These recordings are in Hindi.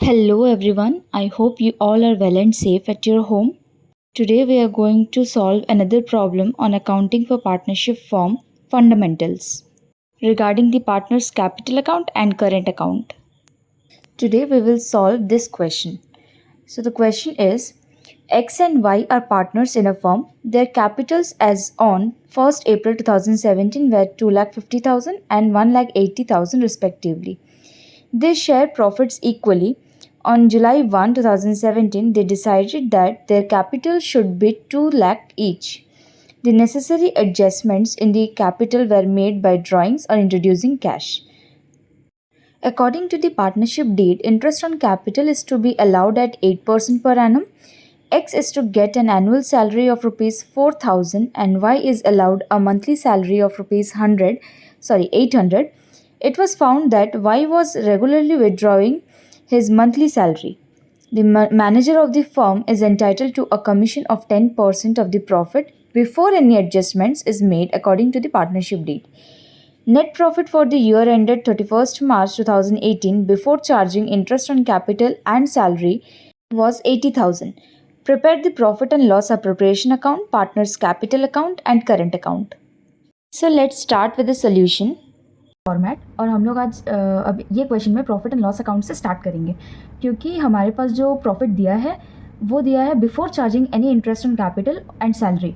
Hello everyone, I hope you all are well and safe at your home. Today we are going to solve another problem on accounting for partnership firm fundamentals regarding the partner's capital account and current account. Today we will solve this question. So the question is X and Y are partners in a firm. Their capitals as on 1st April 2017 were 2,50,000 and 1,80,000 respectively. They share profits equally. On July 1, 2017, they decided that their capital should be 2 lakh each. The necessary adjustments in the capital were made by drawings or introducing cash. According to the partnership deed, interest on capital is to be allowed at 8% per annum. X is to get an annual salary of rupees 4,000 and Y is allowed a monthly salary of rupees 800. It was found that Y was regularly withdrawing his monthly salary. The manager of the firm is entitled to a commission of 10% of the profit before any adjustments is made according to the partnership deed. Net profit for the year ended 31st March 2018 before charging interest on capital and salary was 80,000. Prepare the profit and loss appropriation account, partner's capital account and current account. So let's start with the solution. Format और हम लोग आज अब ये क्वेश्चन में प्रॉफिट एंड लॉस अकाउंट से स्टार्ट करेंगे क्योंकि हमारे पास जो प्रॉफिट दिया है वो दिया है before charging any interest on capital and salary.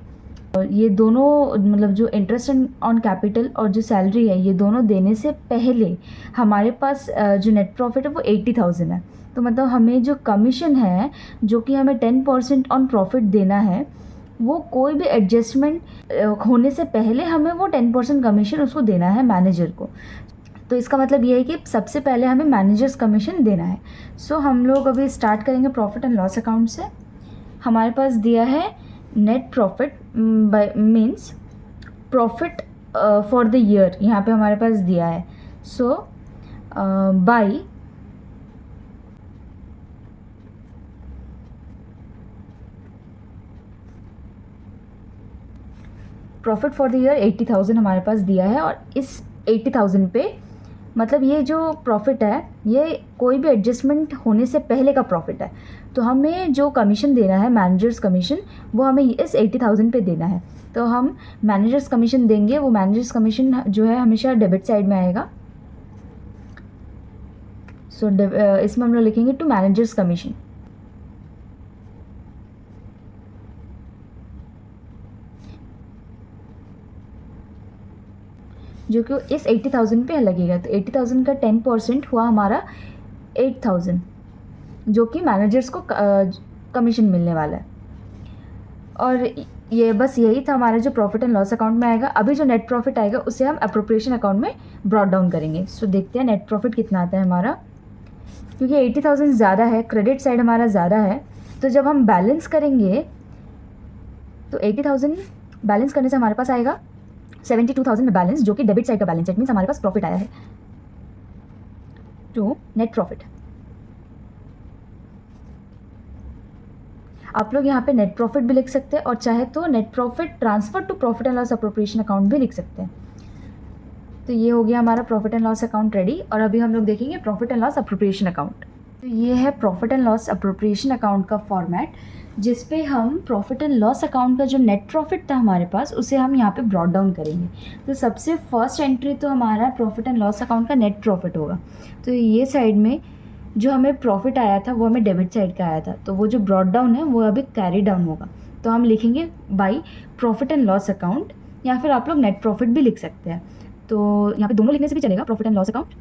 और ये दोनों मतलब जो इंटरेस्ट ऑन कैपिटल और जो सैलरी है ये दोनों देने से पहले हमारे पास जो नेट प्रॉफिट है वो 80,000 है। तो मतलब हमें जो कमीशन है जो कि हमें 10% ऑन प्रॉफिट देना है वो कोई भी एडजस्टमेंट होने से पहले हमें वो 10% कमीशन उसको देना है मैनेजर को। तो इसका मतलब ये है कि सबसे पहले हमें मैनेजर्स कमीशन देना है। सो हम लोग अभी स्टार्ट करेंगे प्रॉफिट एंड लॉस अकाउंट से। हमारे पास दिया है net profit means profit for the year, यहाँ पे हमारे पास दिया है। So by profit for the year 80,000 हमारे पास दिया है और इस 80,000 पे मतलब ये जो प्रॉफिट है ये कोई भी एडजस्टमेंट होने से पहले का प्रॉफिट है। तो हमें जो कमीशन देना है मैनेजर्स कमीशन वो हमें इस 80,000 पे देना है। तो हम मैनेजर्स कमीशन देंगे, वो मैनेजर्स कमीशन जो है हमेशा डेबिट साइड में आएगा। सो इसमें हम लोग लिखेंगे टू मैनेजर्स कमीशन। जो कि इस 80,000 पे लगेगा। तो 80,000 का 10% हुआ हमारा 8,000 जो कि मैनेजर्स को कमीशन मिलने वाला है। और ये बस यही था हमारा जो प्रॉफिट एंड लॉस अकाउंट में आएगा। अभी जो नेट प्रॉफिट आएगा उसे हम अप्रोप्रिएशन अकाउंट में ब्रॉट डाउन करेंगे। सो देखते हैं नेट प्रॉफिट कितना आता है हमारा। क्योंकि 80,000 ज़्यादा है, क्रेडिट साइड हमारा ज़्यादा है, तो जब हम बैलेंस करेंगे तो 80,000 बैलेंस करने से हमारे पास आएगा 72,000 बैलेंस जो कि डेबिट साइड का बैलेंस है। मीन्स हमारे पास प्रॉफिट आया है टू नेट प्रॉफिट। आप लोग यहाँ पे नेट प्रॉफिट भी लिख सकते हैं और चाहे तो net profit transfer to profit and loss appropriation account भी लिख सकते हैं। तो ये हो गया हमारा profit and loss account ready. और अभी हम लोग देखेंगे profit and loss appropriation account. तो ये है profit and loss appropriation account का फॉर्मेट जिस पे हम प्रॉफिट एंड लॉस अकाउंट का जो नेट प्रॉफिट था हमारे पास उसे हम यहाँ पे ब्रॉट डाउन करेंगे। तो सबसे फर्स्ट एंट्री तो हमारा प्रॉफिट एंड लॉस अकाउंट का नेट प्रॉफिट होगा। तो ये साइड में जो हमें प्रॉफिट आया था वो हमें डेबिट साइड का आया था, तो वो जो ब्रॉट डाउन है वो अभी कैरी डाउन होगा। तो हम लिखेंगे by profit and loss account, या फिर आप लोग नेट प्रॉफिट भी लिख सकते हैं। तो यहाँ पे दोनों लिखने से भी चलेगा, प्रॉफिट एंड लॉस अकाउंट।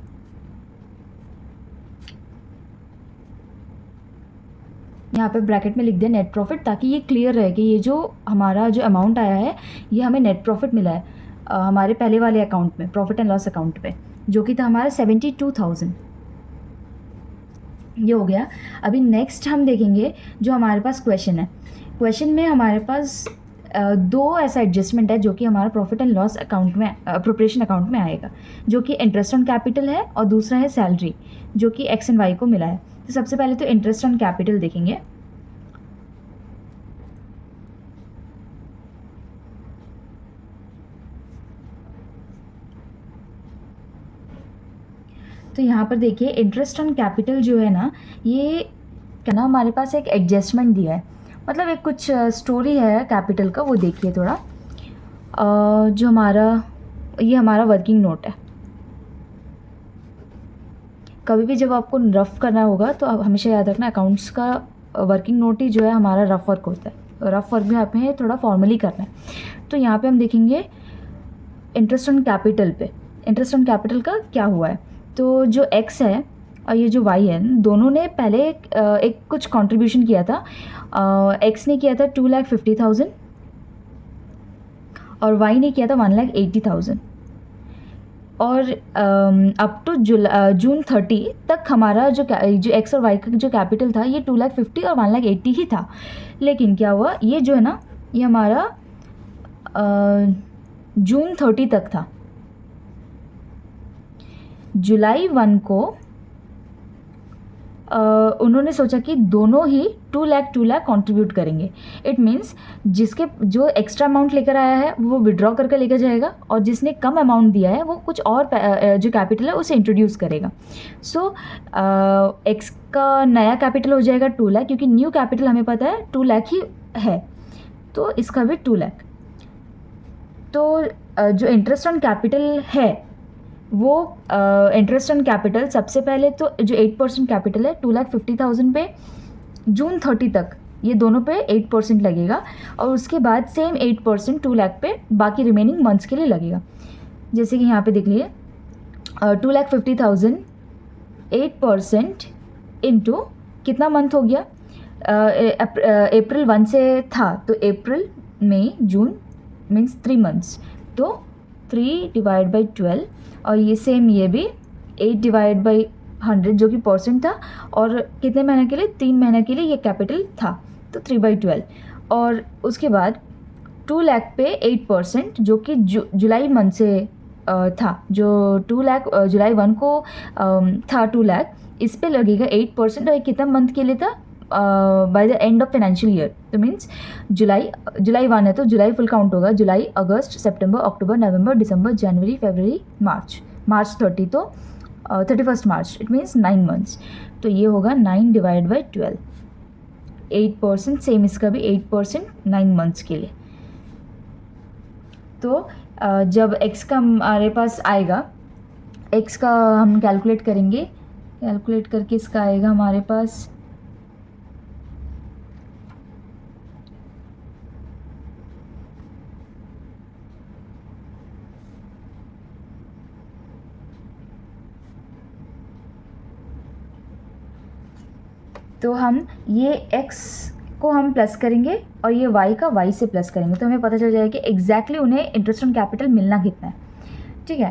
यहाँ पे ब्रैकेट में लिख दिया नेट प्रॉफिट ताकि ये क्लियर रहे कि ये जो हमारा जो अमाउंट आया है ये हमें नेट प्रॉफिट मिला है हमारे पहले वाले अकाउंट में, प्रॉफिट एंड लॉस अकाउंट पे, जो कि था हमारा 72,000। ये हो गया। अभी नेक्स्ट हम देखेंगे जो हमारे पास क्वेश्चन है। क्वेश्चन में हमारे पास दो ऐसा एडजस्टमेंट है जो कि हमारा प्रॉफिट एंड लॉस अकाउंट में अप्रोप्रिएशन अकाउंट में आएगा, जो कि इंटरेस्ट ऑन कैपिटल है और दूसरा है सैलरी जो कि एक्स एंड वाई को मिला है। तो सबसे पहले तो इंटरेस्ट ऑन कैपिटल देखेंगे। तो यहाँ पर देखिए इंटरेस्ट ऑन कैपिटल जो है ना, ये क्या ना हमारे पास एक एडजस्टमेंट दिया है, मतलब एक कुछ स्टोरी है कैपिटल का, वो देखिए थोड़ा। जो ये हमारा वर्किंग नोट है। कभी भी जब आपको रफ़ करना होगा तो आप हमेशा याद रखना अकाउंट्स का वर्किंग नोट ही जो है हमारा रफ़ वर्क होता है। रफ़ वर्क भी हमें थोड़ा फॉर्मली करना है। तो यहाँ पे हम देखेंगे इंटरेस्ट ऑन कैपिटल पे, इंटरेस्ट ऑन कैपिटल का क्या हुआ है। तो जो एक्स है और ये जो वाई है, दोनों ने पहले एक कुछ कंट्रीब्यूशन किया था। एक्स ने किया था 2,50,000 और वाई ने किया था 1,80,000। और अप टू जून 30 तक हमारा जो एक्स और वाई का जो कैपिटल था ये 2,50,000 और 1,80,000 ही था। लेकिन क्या हुआ, ये जो है ना, ये हमारा जून 30 तक था। जुलाई 1 को उन्होंने सोचा कि दोनों ही 2 लाख कंट्रीब्यूट करेंगे। इट मीन्स जिसके जो एक्स्ट्रा अमाउंट लेकर आया है वो विड्रॉ करके लेकर जाएगा, और जिसने कम अमाउंट दिया है वो कुछ और जो कैपिटल है उसे इंट्रोड्यूस करेगा। सो एक्स का नया कैपिटल हो जाएगा 2 लाख, क्योंकि न्यू कैपिटल हमें पता है 2 लाख ही है, तो इसका भी 2 लाख। तो जो इंटरेस्ट ऑन कैपिटल है वो इंटरेस्ट ऑन कैपिटल सबसे पहले तो जो 8% कैपिटल है 2,50,000 पे जून 30 तक ये दोनों पे 8% लगेगा, और उसके बाद सेम 8% 2 लाख पे बाकी रिमेनिंग मंथ्स के लिए लगेगा। जैसे कि यहाँ पे देख लिए 2,50,000 8% इंटू कितना मंथ हो गया, अप्रैल 1 से था तो अप्रैल मई जून मीन्स 3 मंथ्स, तो 3 डिवाइड बाई 12, और ये सेम ये भी 8 डिवाइड बाई 100 जो कि परसेंट था, और कितने महीने के लिए, 3 महीने के लिए ये कैपिटल था, तो 3/12। और उसके बाद 2 लाख पे 8% जो कि जुलाई मंथ से था, जो 2 लाख जुलाई 1 को था 2 लाख, इस पे लगेगा 8%, और ये कितना मंथ के लिए था, by the end of financial year. तो मीन्स जुलाई 1 है तो जुलाई फुल काउंट होगा, जुलाई अगस्त सितंबर अक्टूबर नवंबर दिसंबर जनवरी फरवरी मार्च 30, तो 31 मार्च, इट मीन्स 9 मंथ्स। तो ये होगा 9 डिवाइड बाई 12, 8%, सेम इसका भी 8% 9 मंथ्स के लिए। तो जब x का हमारे पास आएगा, x का हम कैलकुलेट करेंगे, कैलकुलेट करके इसका आएगा हमारे पास तो हम ये x को हम प्लस करेंगे और ये y का y से प्लस करेंगे, तो हमें पता चल जाएगा कि एग्जैक्टली उन्हें इंटरेस्ट ऑन कैपिटल मिलना कितना है। ठीक है,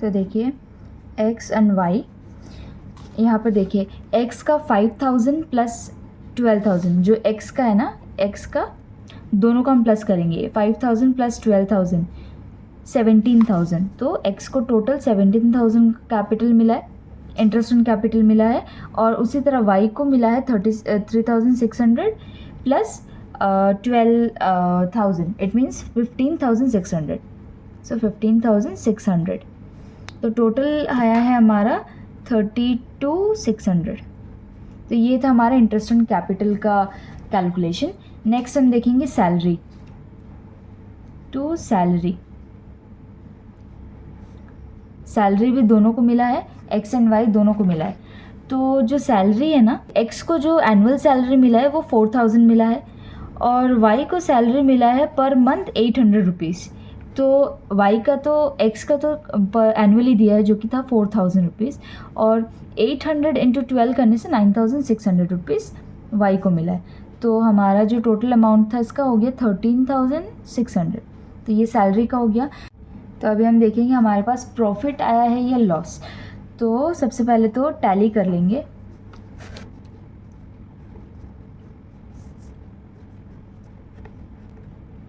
तो देखिए x एंड y, यहाँ पर देखिए x का 5,000 प्लस 12,000, जो x का है ना, x का दोनों का हम प्लस करेंगे, 5,000 प्लस 12,000 17,000, तो x को टोटल 17,000 कैपिटल मिला है, इंटरेस्ट ऑन कैपिटल मिला है। और उसी तरह y को मिला है 3,600 प्लस 12,000, इट मीन्स 15,600, सो 15,600, तो टोटल आया है हमारा 32,600। तो ये था हमारा इंटरेस्ट ऑन कैपिटल का कैलकुलेशन। नेक्स्ट हम देखेंगे सैलरी टू सैलरी। सैलरी भी दोनों को मिला है, एक्स एंड वाई दोनों को मिला है। तो जो सैलरी है ना, एक्स को जो एनुअल सैलरी मिला है वो 4,000 मिला है, और वाई को सैलरी मिला है पर मंथ 800 रुपीज़। तो वाई का तो एक्स का तो एनुअली दिया है जो कि था 4,000 रुपीज़, और 800 इंटू 12 करने से 9,600 रुपीज़ वाई को मिला है। तो हमारा जो टोटल अमाउंट था इसका हो गया 13,600। तो ये सैलरी का हो गया। तो अभी हम देखेंगे हमारे पास प्रॉफिट आया है या लॉस। तो सबसे पहले तो टैली कर लेंगे।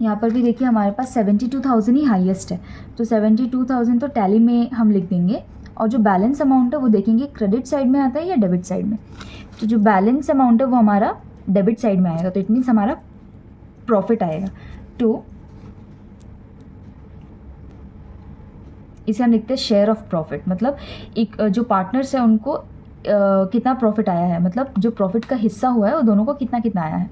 यहाँ पर भी देखिए हमारे पास 72,000 ही हाईएस्ट है, तो 72,000 तो टैली में हम लिख देंगे, और जो बैलेंस अमाउंट है वो देखेंगे क्रेडिट साइड में आता है या डेबिट साइड में। तो जो बैलेंस अमाउंट है वो हमारा डेबिट साइड में आएगा, तो इट मीन्स हमारा प्रॉफिट आएगा। तो इसे हम लिखते हैं शेयर ऑफ प्रॉफिट, मतलब एक जो पार्टनर्स है उनको कितना प्रॉफिट आया है, मतलब जो प्रॉफिट का हिस्सा हुआ है वो दोनों को कितना कितना आया है,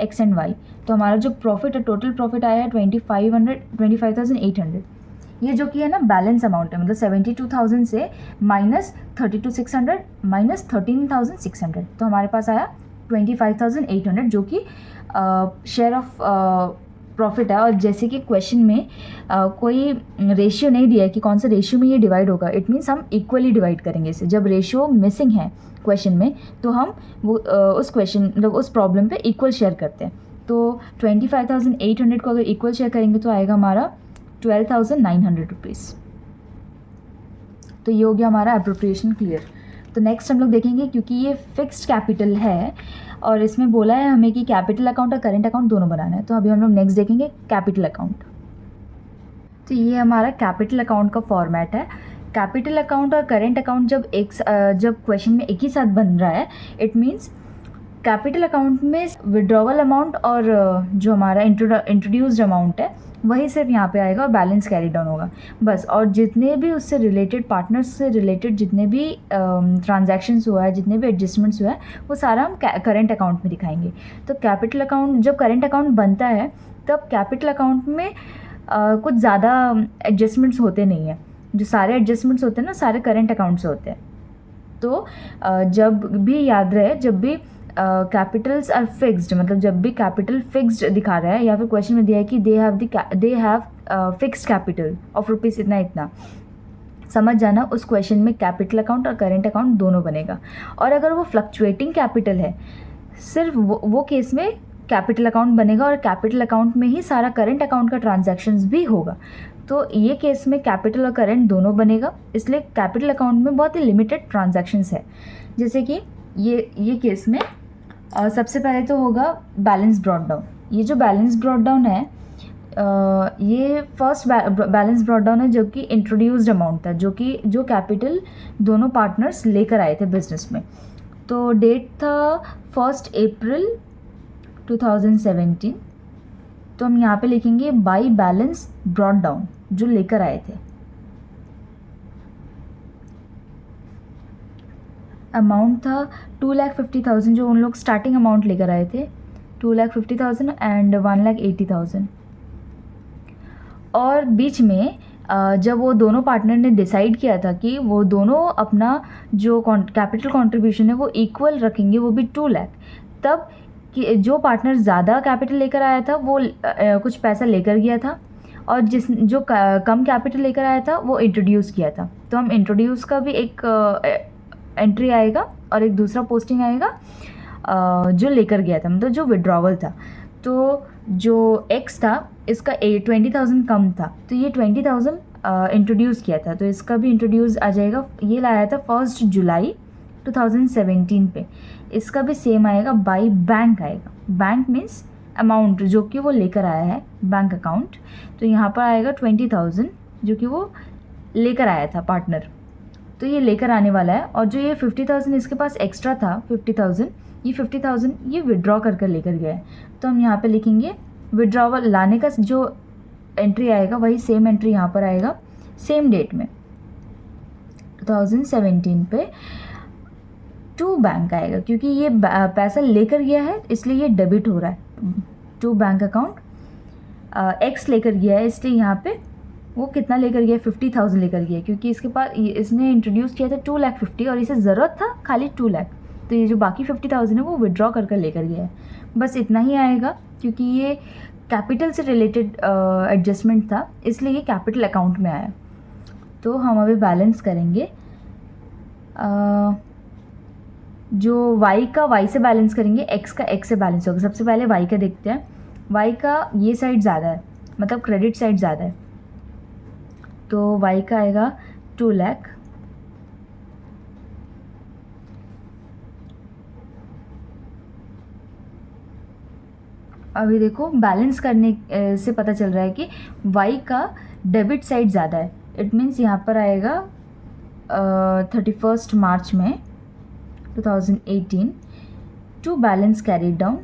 एक्स एंड वाई। तो हमारा जो प्रॉफिट है, टोटल प्रॉफिट आया है 25,800। ये जो कि है ना बैलेंस अमाउंट है, मतलब 72,000 से माइनस 32,600 माइनस 13,600, तो हमारे पास आया 25,800 जो कि शेयर ऑफ प्रॉफिट है। और जैसे कि क्वेश्चन में कोई रेशियो नहीं दिया है कि कौन सा रेशियो में ये डिवाइड होगा, इट मीन्स हम इक्वली डिवाइड करेंगे इसे। जब रेशियो मिसिंग है क्वेश्चन में तो हम वो उस क्वेश्चन मतलब उस प्रॉब्लम पे इक्वल शेयर करते हैं। तो 25,800 को अगर इक्वल शेयर करेंगे तो आएगा हमारा 12,900 रुपीज़। तो ये हो गया हमारा अप्रोप्रिएशन क्लियर। तो नेक्स्ट हम लोग देखेंगे, क्योंकि ये फिक्स्ड कैपिटल है और इसमें बोला है हमें कि कैपिटल अकाउंट और करेंट अकाउंट दोनों बनाना है, तो अभी हम लोग नेक्स्ट देखेंगे कैपिटल अकाउंट। तो ये हमारा कैपिटल अकाउंट का फॉर्मेट है। कैपिटल अकाउंट और करेंट अकाउंट जब क्वेश्चन में एक ही साथ बन रहा है, इट मीन्स कैपिटल अकाउंट में विड्रॉवल अमाउंट और जो हमारा इंट्रोड्यूस्ड अमाउंट है वही सिर्फ यहाँ पे आएगा और बैलेंस कैरी डाउन होगा बस। और जितने भी उससे रिलेटेड पार्टनर्स से रिलेटेड जितने भी ट्रांजैक्शंस हुआ है, जितने भी एडजस्टमेंट्स हुआ है, वो सारा हम करेंट अकाउंट में दिखाएंगे। तो कैपिटल अकाउंट जब करेंट अकाउंट बनता है तब कैपिटल अकाउंट में कुछ ज़्यादा एडजस्टमेंट्स होते नहीं हैं। जो सारे एडजस्टमेंट्स होते हैं ना, सारे करेंट अकाउंट से होते हैं। तो जब भी याद रहे, जब भी कैपिटल्स आर फिक्स्ड, मतलब जब भी कैपिटल फिक्स्ड दिखा रहा है या फिर क्वेश्चन में दिया है कि they have fixed capital of rupees इतना इतना, समझ जाना उस क्वेश्चन में कैपिटल अकाउंट और करेंट अकाउंट दोनों बनेगा। और अगर वो फ्लक्चुएटिंग कैपिटल है, सिर्फ वो केस में कैपिटल अकाउंट बनेगा और कैपिटल अकाउंट में ही सारा करेंट अकाउंट का ट्रांजैक्शंस भी होगा। तो ये केस में कैपिटल और करेंट दोनों बनेगा, इसलिए कैपिटल अकाउंट में बहुत ही लिमिटेड ट्रांजैक्शंस है। जैसे कि ये केस में सबसे पहले तो होगा बैलेंस ब्रॉट डाउन। ये जो बैलेंस ब्रॉट डाउन है, ये फर्स्ट बैलेंस ब्रॉट डाउन है जो कि इंट्रोड्यूस्ड अमाउंट था, जो कैपिटल दोनों पार्टनर्स लेकर आए थे बिजनेस में। तो डेट था 1 अप्रैल 2017। तो हम यहाँ पे लिखेंगे बाई बैलेंस ब्रॉट डाउन, जो लेकर आए थे। अमाउंट था 2,50,000, जो उन लोग स्टार्टिंग अमाउंट लेकर आए थे, 2,50,000 एंड 1,80,000। और बीच में जब वो दोनों पार्टनर ने डिसाइड किया था कि वो दोनों अपना जो कैपिटल कंट्रीब्यूशन है वो इक्वल रखेंगे, वो भी 2 लाख, तब कि जो पार्टनर ज़्यादा कैपिटल लेकर आया था वो कुछ पैसा लेकर गया था, और जो कम कैपिटल लेकर आया था वो इंट्रोड्यूस किया था। तो हम इंट्रोड्यूस का भी एक एंट्री आएगा और एक दूसरा पोस्टिंग आएगा जो लेकर गया था, मतलब जो विड्रॉवल था। तो जो एक्स था इसका 20,000 कम था, तो ये 20,000 इंट्रोड्यूस किया था, तो इसका भी इंट्रोड्यूस आ जाएगा। ये लाया था 1 जुलाई 2017 पे, इसका भी सेम आएगा, बाई बैंक आएगा। बैंक मीन्स अमाउंट जो कि वो लेकर आया है, बैंक अकाउंट। तो यहाँ पर आएगा 20,000 जो कि वो लेकर आया था पार्टनर, तो ये लेकर आने वाला है। और जो ये 50,000 इसके पास एक्स्ट्रा था, 50,000 ये विड्रॉ कर लेकर गया है। तो हम यहाँ पे लिखेंगे विड्रॉवल लाने का जो एंट्री आएगा वही सेम एंट्री यहाँ पर आएगा, सेम डेट में 2017 पे टू बैंक आएगा, क्योंकि ये पैसा लेकर गया है इसलिए ये डेबिट हो रहा है टू बैंक अकाउंट। एक्स लेकर गया है इसलिए यहाँ पे वो कितना लेकर गया, 50,000 लेकर गया, क्योंकि इसके पास इसने इंट्रोड्यूस किया था 2,50,000 और इसे ज़रूरत था खाली 2 लाख, तो ये जो बाकी 50,000 है वो विड्रॉ कर लेकर गया है। बस इतना ही आएगा, क्योंकि ये कैपिटल से रिलेटेड एडजस्टमेंट था इसलिए ये कैपिटल अकाउंट में आया। तो हम अभी बैलेंस करेंगे, जो y का y से बैलेंस करेंगे, x का x से बैलेंस होगा। सबसे पहले y का देखते हैं। y का ये साइड ज़्यादा है, मतलब क्रेडिट साइड ज़्यादा है, तो y का आएगा 2 लाख। अभी देखो बैलेंस करने से पता चल रहा है कि y का डेबिट साइड ज़्यादा है। इट मीन्स यहाँ पर आएगा 31 मार्च में 2018 टू बैलेंस कैरीड डाउन,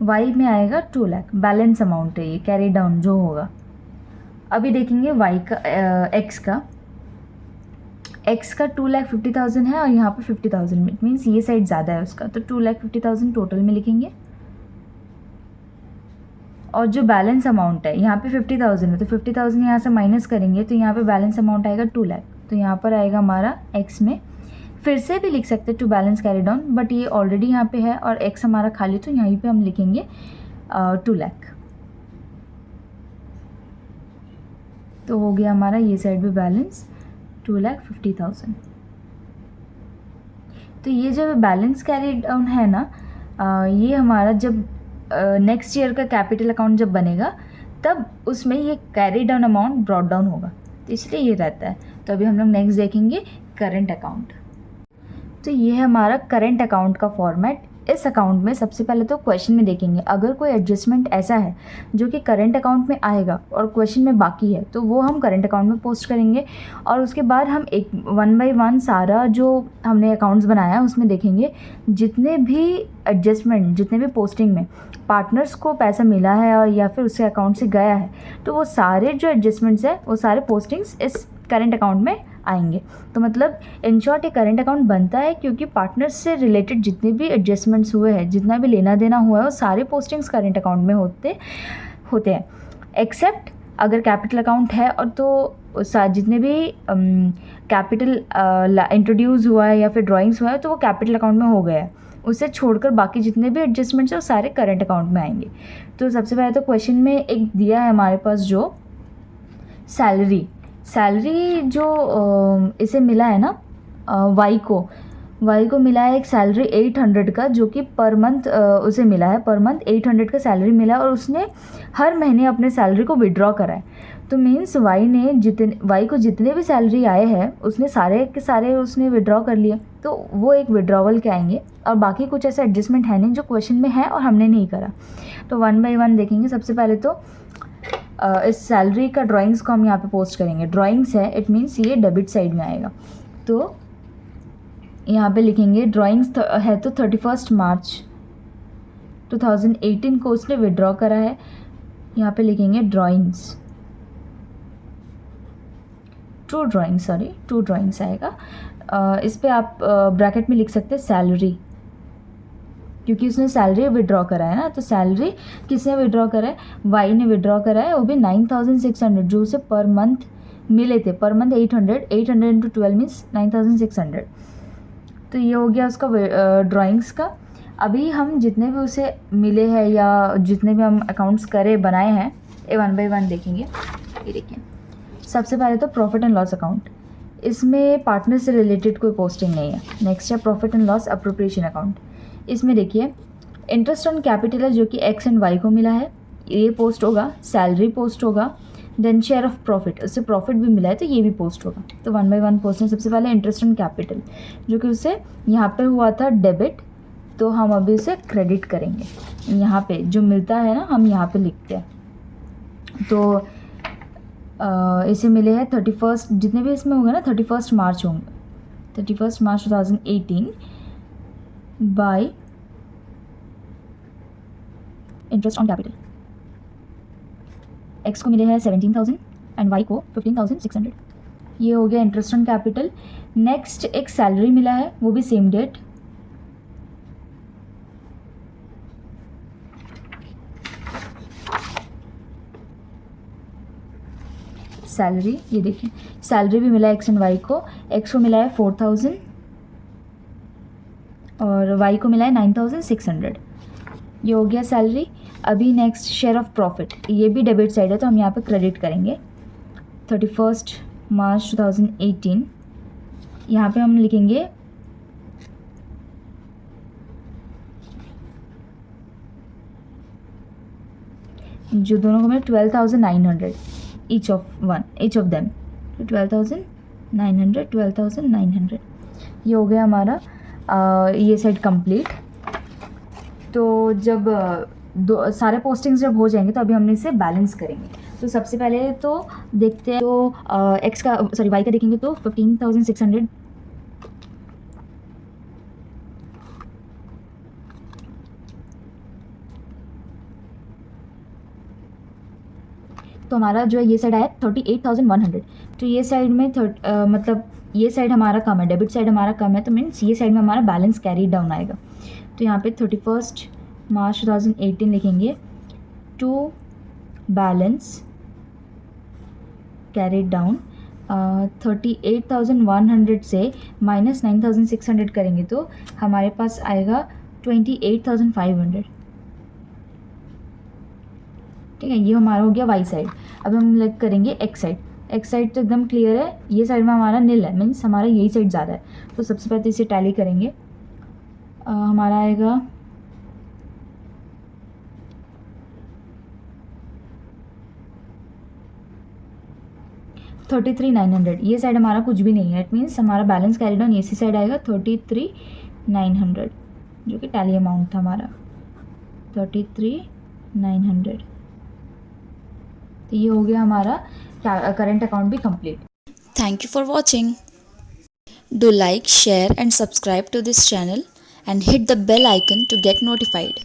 वाई में आएगा 2 लाख, बैलेंस अमाउंट है ये, कैरी डाउन जो होगा। अभी देखेंगे वाई का, एक्स का 2,50,000 है और यहाँ पे 50,000, इट मीन्स ये साइड ज़्यादा है उसका, तो 2,50,000 टोटल में लिखेंगे। और जो बैलेंस अमाउंट है यहाँ पे 50,000 है, तो 50,000 यहाँ से माइनस करेंगे तो यहाँ पे बैलेंस अमाउंट आएगा 2 लाख। तो यहाँ पर आएगा हमारा एक्स में, फिर से भी लिख सकते हैं to balance carry down, but ये ऑलरेडी यहाँ पे है और एक्स हमारा खाली, तो यहीं पे हम लिखेंगे 2 लाख। तो हो गया हमारा ये साइड भी बैलेंस 2,50,000। तो ये जो बैलेंस कैरी डाउन है ना, ये हमारा जब नेक्स्ट ईयर का कैपिटल अकाउंट जब बनेगा तब उसमें ये carry down amount brought down होगा, तो इसलिए ये रहता है। तो अभी हम लोग नेक्स्ट देखेंगे करंट अकाउंट। तो ये है हमारा करंट अकाउंट का फॉर्मेट। इस अकाउंट में सबसे पहले तो क्वेश्चन में देखेंगे, अगर कोई एडजस्टमेंट ऐसा है जो कि करंट अकाउंट में आएगा और क्वेश्चन में बाकी है तो वो हम करंट अकाउंट में पोस्ट करेंगे। और उसके बाद हम एक 1 बाय 1 सारा जो हमने अकाउंट्स बनाया उसमें देखेंगे जितने भी एडजस्टमेंट, जितने भी पोस्टिंग में पार्टनर्स को पैसा मिला है और या फिर उसके अकाउंट से गया है, तो वो सारे जो एडजस्टमेंट्स है वो सारे पोस्टिंग्स इस करंट अकाउंट में आएंगे। तो मतलब इन शॉर्ट ये करंट अकाउंट बनता है क्योंकि पार्टनर्स से रिलेटेड जितने भी एडजस्टमेंट्स हुए हैं, जितना भी लेना देना हुआ है, वो सारे पोस्टिंग्स करंट अकाउंट में होते हैं। एक्सेप्ट अगर कैपिटल अकाउंट है और तो जितने भी कैपिटल इंट्रोड्यूस हुआ है या फिर ड्राइंग्स हुआ है तो वो कैपिटल अकाउंट में हो गया है। उसे छोड़कर बाकी जितने भी एडजस्टमेंट्स हैं वो सारे करंट अकाउंट में आएंगे। तो सबसे पहले तो क्वेश्चन में एक दिया है हमारे पास जो सैलरी जो इसे मिला है ना, वाई को मिला है एक सैलरी 800 का, जो कि पर मंथ उसे मिला है, पर मंथ 800 का सैलरी मिला है और उसने हर महीने अपने सैलरी को विड्रॉ करा है। तो मीन्स वाई को जितने भी सैलरी आए हैं उसने सारे के सारे उसने विड्रॉ कर लिए, तो वो एक विड्रॉवल के आएंगे। और बाकी कुछ ऐसा एडजस्टमेंट है नहीं जो क्वेश्चन में है और हमने नहीं करा। तो 1 बाय 1 देखेंगे। सबसे पहले तो इस सैलरी का ड्राइंग्स को हम यहाँ पे पोस्ट करेंगे। ड्राइंग्स है, इट मीन्स ये डेबिट साइड में आएगा। तो यहाँ पे लिखेंगे ड्राइंग्स है तो 31 मार्च 2018 को उसने विड्रॉ करा है। यहाँ पे लिखेंगे ड्राइंग्स, टू ड्राइंग्स आएगा। इस पे आप ब्रैकेट में लिख सकते हैं सैलरी, क्योंकि उसने सैलरी विड्रॉ करा है ना। तो सैलरी किसने विड्रॉ करा है? वाई ने विड्रॉ करा है, वो भी 9,600 जो उसे पर मंथ मिले थे। Per month 800 into 12 means 9,600। तो ये हो गया उसका ड्राइंग्स का। अभी हम जितने भी उसे मिले हैं या जितने भी हम अकाउंट्स बनाए हैं, ये 1 बाय 1 देखेंगे। ये देखिए, सबसे पहले तो प्रॉफिट एंड लॉस अकाउंट, इसमें पार्टनर से रिलेटेड कोई पोस्टिंग नहीं है। नेक्स्ट है profit and loss appropriation account. इसमें देखिए इंटरेस्ट ऑन कैपिटल है जो कि एक्स एंड वाई को मिला है, ये पोस्ट होगा। सैलरी पोस्ट होगा। देन शेयर ऑफ प्रॉफिट, उससे प्रॉफिट भी मिला है तो ये भी पोस्ट होगा। तो 1 बाय 1 पोस्ट है। सबसे पहले इंटरेस्ट ऑन कैपिटल जो कि उसे यहाँ पे हुआ था डेबिट, तो हम अभी उसे क्रेडिट करेंगे। यहाँ पे जो मिलता है ना हम यहाँ पे लिखते हैं। तो इसे मिले हैं 31, जितने भी इसमें होंगे ना 31 मार्च होंगे, 31 मार्च 2018 bye interest on capital. X को मिले हैं 17,000 एंड वाई को 15,600। ये हो गया इंटरेस्ट ऑन कैपिटल। नेक्स्ट एक सैलरी मिला है, वो भी सेम डेट। सैलरी, ये देखिए सैलरी भी मिला है एक्स एंड वाई को। एक्स को मिला है 4,000 और वाई को मिला है 9,600। ये हो गया सैलरी। अभी नेक्स्ट शेयर ऑफ प्रॉफिट, ये भी डेबिट साइड है तो हम यहाँ पे क्रेडिट करेंगे। 31 मार्च 2018 यहाँ पे हम लिखेंगे जो दोनों को मिले 12,900 ईच ऑफ देम। तो 12,900 ये हो गया हमारा ये साइड कंप्लीट। तो जब सारे पोस्टिंग्स जब हो जाएंगे तो अभी हमने इसे बैलेंस करेंगे। तो सबसे पहले तो देखते हैं, तो वाई का देखेंगे तो 15,600 15,600 तो हमारा जो है ये साइड आया 38,100। तो ये साइड में मतलब ये साइड हमारा कम है, डेबिट साइड हमारा कम है, तो मीन्स ये साइड में हमारा बैलेंस कैरी डाउन आएगा। तो यहाँ पे 31 मार्च 2018 लिखेंगे, टू बैलेंस कैरीड डाउन 38,100 से माइनस 9,600 करेंगे तो हमारे पास आएगा 28,500। ठीक है, ये हमारा हो गया वाई साइड। अब हम लाइक करेंगे एक्स साइड। एक्स साइड तो एकदम क्लियर है, ये साइड में हमारा नील है, मीन्स हमारा यही साइड ज़्यादा है। तो सबसे पहले इसे टैली करेंगे। हमारा आएगा 33,900। ये साइड हमारा कुछ भी नहीं है, इट मीन्स हमारा बैलेंस कैरी डाउन इसी साइड आएगा 33,900, जो कि टैली अमाउंट था हमारा 33,900। तो ये हो गया हमारा करंट अकाउंट भी complete. Thank you for watching. Do like, share and subscribe to this channel and hit the bell icon to get notified.